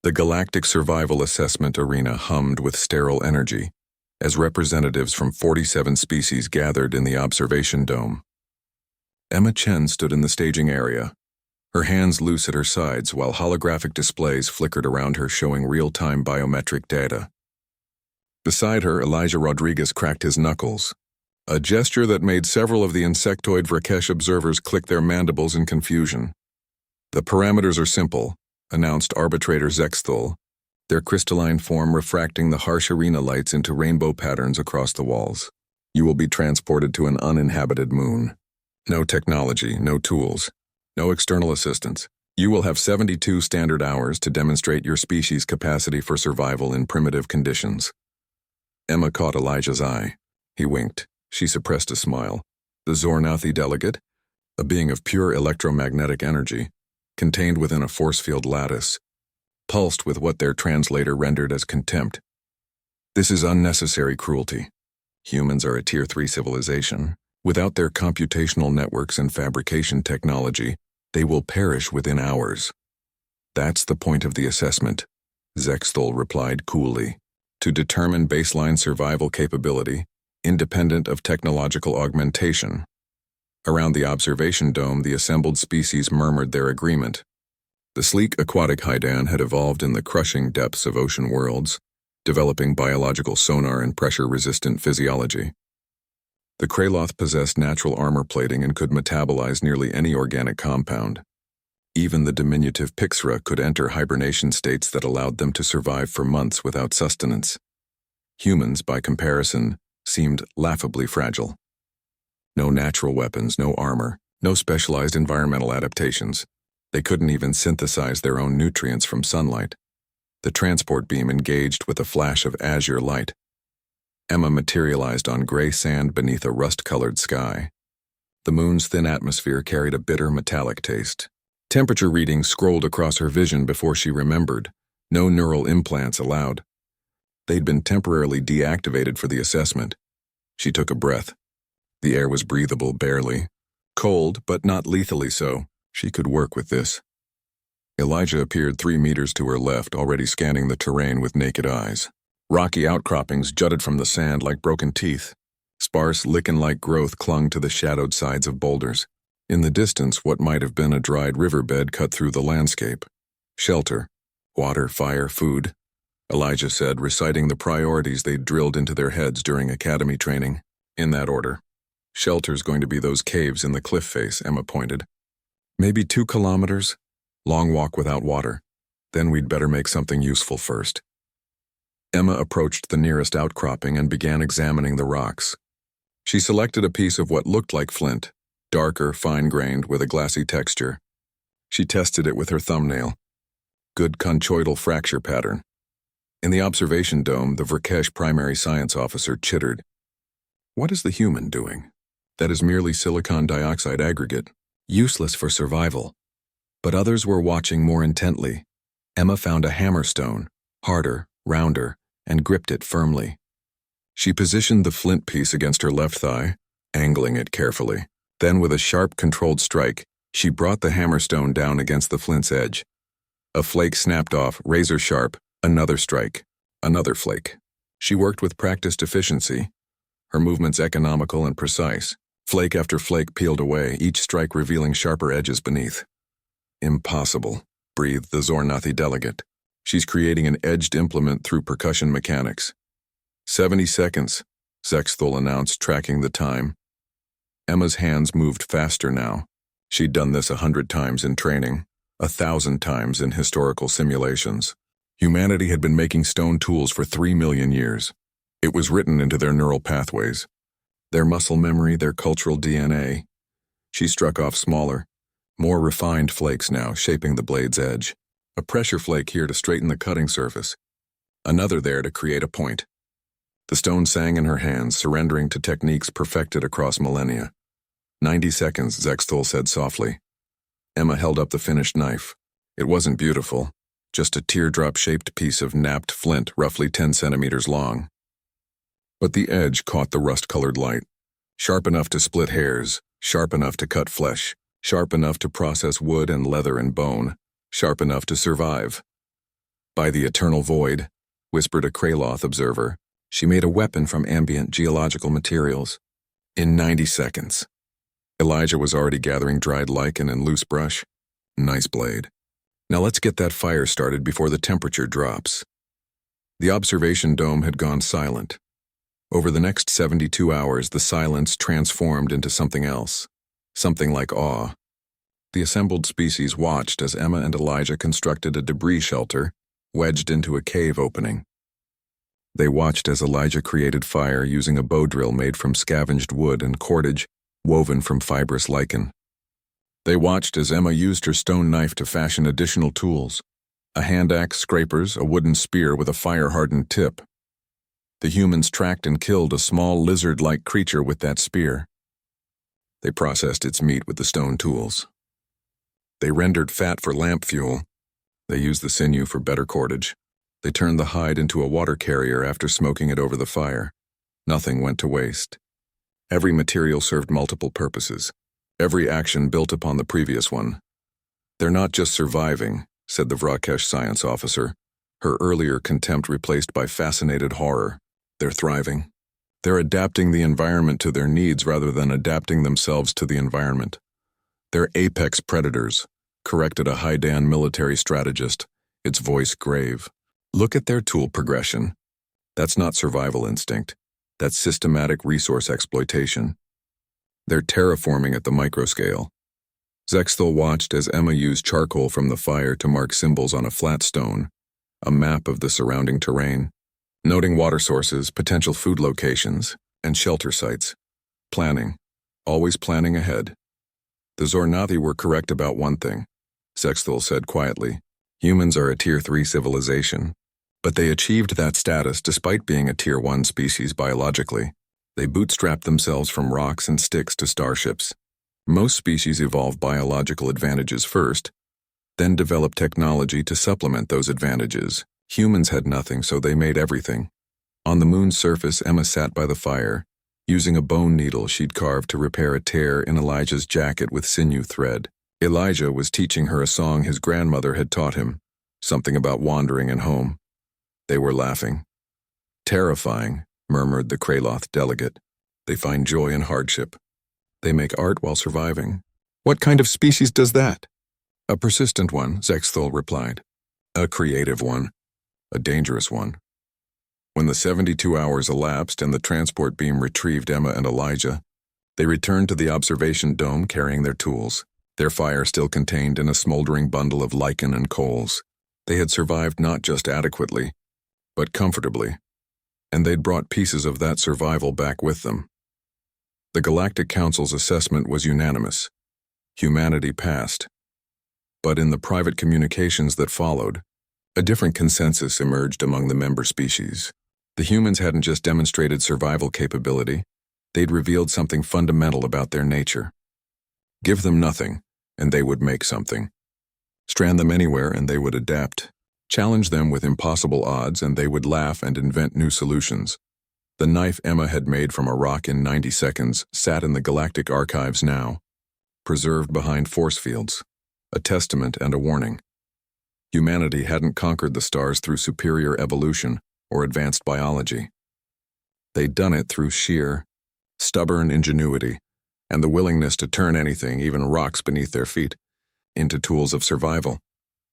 The galactic survival assessment arena hummed with sterile energy as representatives from 47 species gathered in the observation dome. Emma Chen stood in the staging area, her hands loose at her sides while holographic displays flickered around her showing real-time biometric data. Beside her, Elijah Rodriguez cracked his knuckles, a gesture that made several of the insectoid Vrakesh observers click their mandibles in confusion. "The parameters are simple," announced arbitrator Zexthul, their crystalline form refracting the harsh arena lights into rainbow patterns across the walls. "You will be transported to an uninhabited moon. No technology, no tools, no external assistance. You will have 72 standard hours to demonstrate your species' capacity for survival in primitive conditions." Emma caught Elijah's eye. He winked. She suppressed a smile. The Zornathi delegate, a being of pure electromagnetic energy, contained within a force field lattice, pulsed with what their translator rendered as contempt. "This is unnecessary cruelty. Humans are a Tier 3 civilization. Without their computational networks and fabrication technology, they will perish within hours." "That's the point of the assessment," Zexthul replied coolly. "To determine baseline survival capability, independent of technological augmentation." Around the observation dome, the assembled species murmured their agreement. The sleek aquatic hydan had evolved in the crushing depths of ocean worlds, developing biological sonar and pressure-resistant physiology. The Kraloth possessed natural armor plating and could metabolize nearly any organic compound. Even the diminutive Pixra could enter hibernation states that allowed them to survive for months without sustenance. Humans, by comparison, seemed laughably fragile. No natural weapons, no armor, no specialized environmental adaptations. They couldn't even synthesize their own nutrients from sunlight. The transport beam engaged with a flash of azure light. Emma materialized on gray sand beneath a rust-colored sky. The moon's thin atmosphere carried a bitter metallic taste. Temperature readings scrolled across her vision before she remembered. No neural implants allowed. They'd been temporarily deactivated for the assessment. She took a breath. The air was breathable, barely. Cold, but not lethally so. She could work with this. Elijah appeared 3 meters to her left, already scanning the terrain with naked eyes. Rocky outcroppings jutted from the sand like broken teeth. Sparse, lichen-like growth clung to the shadowed sides of boulders. In the distance, what might have been a dried riverbed cut through the landscape. Shelter, water, fire, food, Elijah said, reciting the priorities they'd drilled into their heads during academy training. In that order. "Shelter's going to be those caves in the cliff face," Emma pointed. "Maybe 2 kilometers? Long walk without water. Then we'd better make something useful first." Emma approached the nearest outcropping and began examining the rocks. She selected a piece of what looked like flint, darker, fine-grained, with a glassy texture. She tested it with her thumbnail. Good conchoidal fracture pattern. In the observation dome, the Vrakesh primary science officer chittered. "What is the human doing? That is merely silicon dioxide aggregate, useless for survival." But others were watching more intently. Emma found a hammerstone, harder, rounder, and gripped it firmly. She positioned the flint piece against her left thigh, angling it carefully. Then, with a sharp, controlled strike, she brought the hammerstone down against the flint's edge. A flake snapped off, razor sharp. Another strike. Another flake. She worked with practiced efficiency, her movements economical and precise. Flake after flake peeled away, each strike revealing sharper edges beneath. "Impossible," breathed the Zornathi delegate. "She's creating an edged implement through percussion mechanics." 70 seconds, Zexthul announced, tracking the time. Emma's hands moved faster now. She'd done this 100 times in training, 1,000 times in historical simulations. Humanity had been making stone tools for 3 million years. It was written into their neural pathways, their muscle memory, their cultural DNA. She struck off smaller, more refined flakes now, shaping the blade's edge. A pressure flake here to straighten the cutting surface. Another there to create a point. The stone sang in her hands, surrendering to techniques perfected across millennia. 90 seconds, Zexthul said softly. Emma held up the finished knife. It wasn't beautiful, just a teardrop-shaped piece of napped flint roughly 10 centimeters long. But the edge caught the rust-colored light. Sharp enough to split hairs, sharp enough to cut flesh, sharp enough to process wood and leather and bone, sharp enough to survive. By the eternal void, whispered a Kraloth observer. She made a weapon from ambient geological materials. In 90 seconds. Elijah was already gathering dried lichen and loose brush. Nice blade. Now let's get that fire started before the temperature drops. The observation dome had gone silent. Over the next 72 hours, the silence transformed into something else. Something like awe. The assembled species watched as Emma and Elijah constructed a debris shelter, wedged into a cave opening. They watched as Elijah created fire using a bow drill made from scavenged wood and cordage woven from fibrous lichen. They watched as Emma used her stone knife to fashion additional tools, a hand axe, scrapers, a wooden spear with a fire-hardened tip. The humans tracked and killed a small lizard-like creature with that spear. They processed its meat with the stone tools. They rendered fat for lamp fuel. They used the sinew for better cordage. They turned the hide into a water carrier after smoking it over the fire. Nothing went to waste. Every material served multiple purposes. Every action built upon the previous one. They're not just surviving, said the Vrakesh science officer, her earlier contempt replaced by fascinated horror. They're thriving. They're adapting the environment to their needs rather than adapting themselves to the environment. They're apex predators, corrected a Haidan military strategist, its voice grave. Look at their tool progression. That's not survival instinct. That's systematic resource exploitation. They're terraforming at the microscale. Zexthal watched as Emma used charcoal from the fire to mark symbols on a flat stone, a map of the surrounding terrain, noting water sources, potential food locations, and shelter sites. Planning. Always planning ahead. The Zornathi were correct about one thing, Zexthal said quietly. Humans are a Tier 3 civilization. But they achieved that status despite being a Tier 1 species biologically. They bootstrapped themselves from rocks and sticks to starships. Most species evolve biological advantages first, then develop technology to supplement those advantages. Humans had nothing, so they made everything. On the moon's surface, Emma sat by the fire, using a bone needle she'd carved to repair a tear in Elijah's jacket with sinew thread. Elijah was teaching her a song his grandmother had taught him, something about wandering and home. They were laughing. Terrifying, murmured the Kraloth delegate. They find joy in hardship. They make art while surviving. What kind of species does that? A persistent one, Zexthal replied. A creative one. A dangerous one. When the 72 hours elapsed and the transport beam retrieved Emma and Elijah, they returned to the observation dome carrying their tools, their fire still contained in a smoldering bundle of lichen and coals. They had survived not just adequately, but comfortably, and they'd brought pieces of that survival back with them. The Galactic Council's assessment was unanimous. Humanity passed. But in the private communications that followed, a different consensus emerged among the member species. The humans hadn't just demonstrated survival capability, they'd revealed something fundamental about their nature. Give them nothing, and they would make something. Strand them anywhere, and they would adapt. Challenge them with impossible odds, and they would laugh and invent new solutions. The knife Emma had made from a rock in 90 seconds sat in the galactic archives now, preserved behind force fields, a testament and a warning. Humanity hadn't conquered the stars through superior evolution or advanced biology. They'd done it through sheer, stubborn ingenuity and the willingness to turn anything, even rocks beneath their feet, into tools of survival.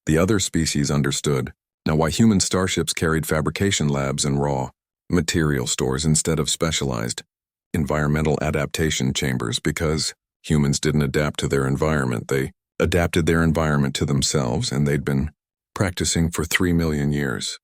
The other species understood now why human starships carried fabrication labs and raw material stores instead of specialized environmental adaptation chambers, because humans didn't adapt to their environment. They adapted their environment to themselves, and they'd been practicing for 3 million years.